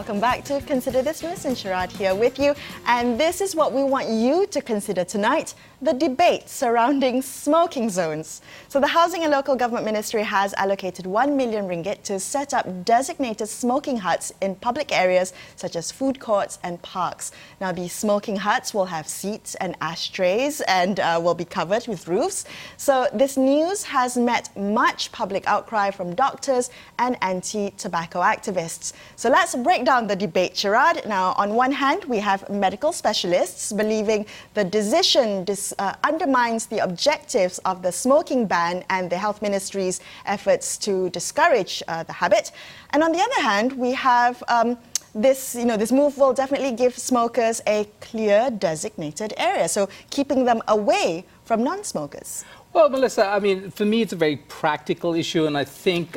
Welcome back to Consider This. Miss and Sharaad here with you. And this is what we want you to consider tonight, the debate surrounding smoking zones. So the Housing and Local Government Ministry has allocated 1 million ringgit to set up designated smoking huts in public areas such as food courts and parks. Now these smoking huts will have seats and ashtrays and will be covered with roofs. So this news has met much public outcry from doctors and anti-tobacco activists. So let's break down the debate, Sharaad. Now, on one hand, we have medical specialists believing the decision undermines the objectives of the smoking ban and the Health Ministry's efforts to discourage the habit. And on the other hand, we have this move will definitely give smokers a clear designated area, so keeping them away from non-smokers. Well, Melisa, I mean, for me, it's a very practical issue, and I think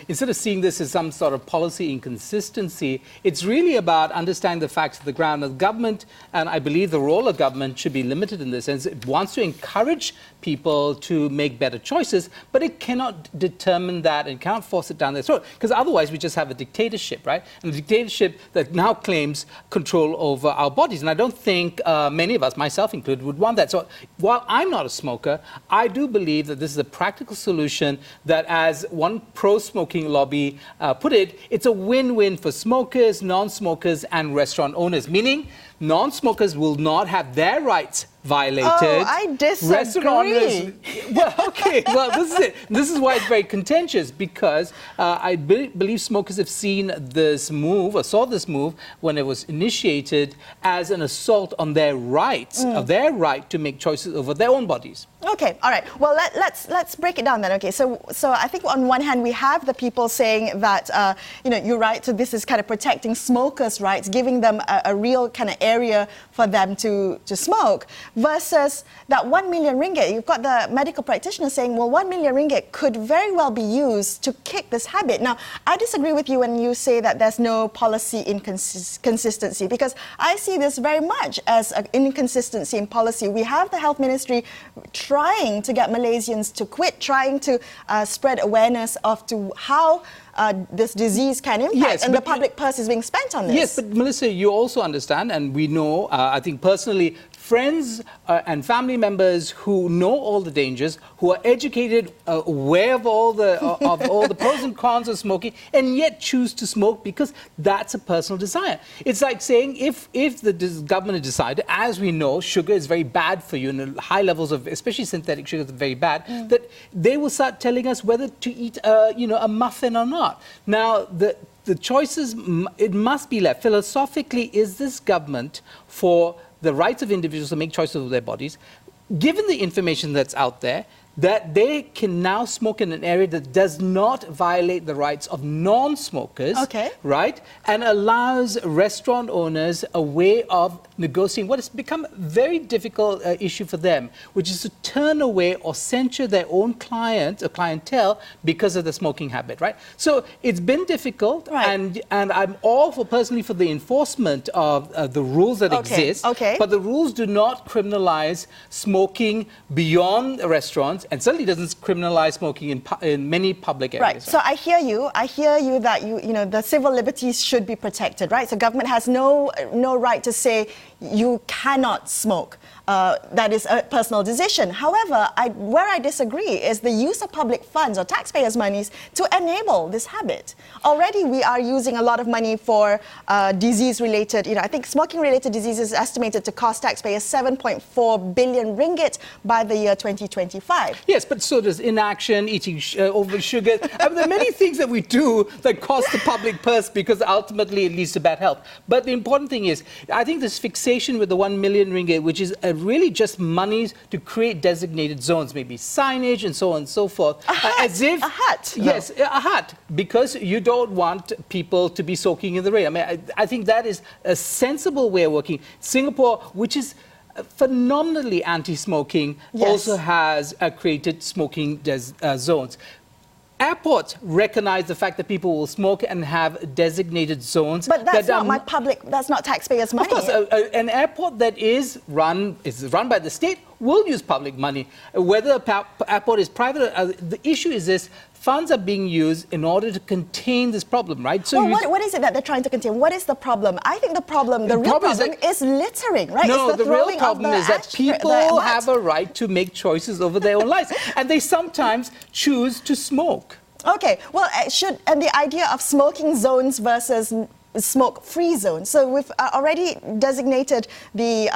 instead of seeing this as some sort of policy inconsistency, it's really about understanding the facts of the ground. The government, and I believe the role of government should be limited in this sense. It wants to encourage people to make better choices, but it cannot determine that and cannot force it down their throat, because otherwise we just have a dictatorship, right? And a dictatorship that now claims control over our bodies. And I don't think many of us, myself included, would want that. So while I'm not a smoker, I do believe that this is a practical solution that, as one pro-smoking lobby put it, it's a win-win for smokers, non-smokers and restaurant owners, meaning non-smokers will not have their rights violated. Oh, I disagree. Well, okay, well, this is it. This is why it's very contentious, because I believe smokers have seen this move, or saw this move, when it was initiated, as an assault on their rights, of their right to make choices over their own bodies. Okay, all right. Well, let's break it down then. Okay, so I think on one hand we have the people saying that you're right. So this is kind of protecting smokers' rights, giving them a real kind of area for them to smoke, versus that 1 million ringgit. You've got the medical practitioner saying, well, 1 million ringgit could very well be used to kick this habit. Now, I disagree with you when you say that there's no policy inconsistency, because I see this very much as an inconsistency in policy. We have the Health Ministry trying to get Malaysians to quit, trying to spread awareness of to how this disease can impact, yes, and the public purse is being spent on this. Yes, but Melisa, you also understand, and we know, I think personally, friends and family members who know all the dangers, who are educated, aware of all the pros and cons of smoking, and yet choose to smoke because that's a personal desire. It's like saying if the government had decided, as we know, sugar is very bad for you, and high levels of, especially synthetic sugars, are very bad, that they will start telling us whether to eat, a muffin or not. Now, the choices, it must be left. Philosophically, is this government for the rights of individuals to make choices of their bodies, given the information that's out there, that they can now smoke in an area that does not violate the rights of non-smokers, right, and allows restaurant owners a way of negotiating what has become a very difficult issue for them, which is to turn away or censure their own client or clientele because of the smoking habit, right? So it's been difficult, and I'm all for, personally, for the enforcement of the rules that exist, but the rules do not criminalize smoking beyond restaurants, and certainly doesn't criminalize smoking in many public areas. Right. So I hear you that the civil liberties should be protected, right? So government has no right to say you cannot smoke. That is a personal decision. However, where I disagree is the use of public funds or taxpayers' monies to enable this habit. Already we are using a lot of money for disease-related, I think smoking-related diseases is estimated to cost taxpayers 7.4 billion ringgit by the year 2025. Yes, but so does inaction, eating over sugar. I mean, there are many things that we do that cost the public purse because ultimately it leads to bad health. But the important thing is, I think this fixation with the 1 million ringgit, which is really just monies to create designated zones, maybe signage and so on and so forth. A hut? Yes, a hut, because you don't want people to be soaking in the rain. I mean, I think that is a sensible way of working. Singapore, which is phenomenally anti-smoking, also has created smoking zones. Airports recognize the fact that people will smoke and have designated zones. But that's that's not taxpayers' money. Of course, an airport that is run by the state will use public money. Whether a airport is private, the issue is this: funds are being used in order to contain this problem, right? So what is it that they're trying to contain? What is the problem? I think the real problem is littering, right? No, the real problem is that people have a right to make choices over their own lives, and they sometimes choose to smoke. Okay, well, and the idea of smoking zones versus smoke-free zones. So we've already designated the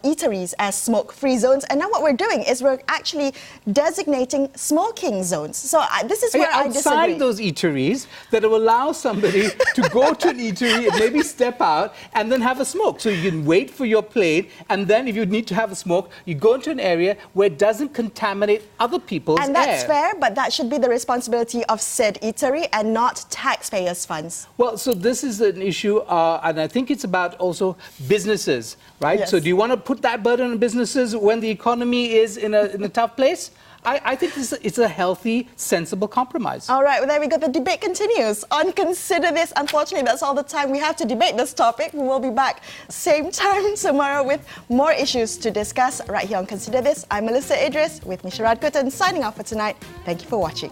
eateries as smoke-free zones, and now what we're doing is we're actually designating smoking zones. So this is where I disagree. Outside those eateries that will allow somebody to go to an eatery and maybe step out and then have a smoke. So you can wait for your plate, and then if you need to have a smoke, you go into an area where it doesn't contaminate other people's air. And that's fair, but that should be the responsibility of said eatery and not taxpayers' funds. Well, so this is an issue, and I think it's about also businesses, right? Yes. So do you want to put that burden on businesses when the economy is in a tough place? I think it's a healthy, sensible compromise. All right, well, there we go. The debate continues on Consider This. Unfortunately, that's all the time we have to debate this topic. We will be back same time tomorrow with more issues to discuss right here on Consider This. I'm Melisa Idris with me, Sharaad Kuttan, signing off for tonight. Thank you for watching.